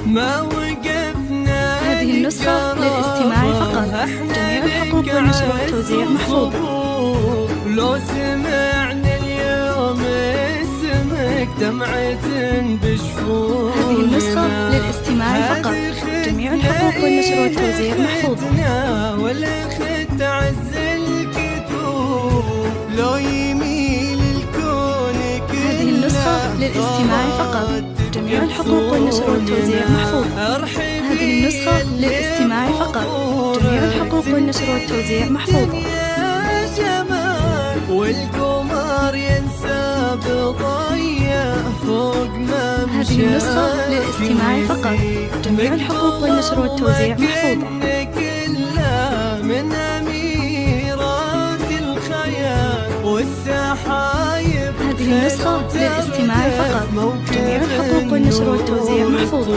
ما وقفنا. هذه النسخة للاستماع فقط. جميع الحقوق والنشر والتوزيع محفوظة. لو سمعنا اليوم اسمك دمعة بشفوفنا. هذه النسخة للاستماع فقط. جميع الحقوق والنشر والتوزيع محفوظة. والأخت عز الكتوب لو يميل الكون كله. هذه النسخة للاستماع فقط. جميع الحقوق والنشر والتوزيع محفوظة. هذه النسخة للاستماع فقط. جميع الحقوق والنشر والتوزيع محفوظة. والقمر ينسى بضيع فوق ممشى. هذه النسخة للاستماع فقط. جميع الحقوق والنشر والتوزيع محفوظة. كلها من أميرات الخيال والسحايب. هذه النسخة للاستماع فقط. جميع الحقوق والنشر والتوزيع محفوظة.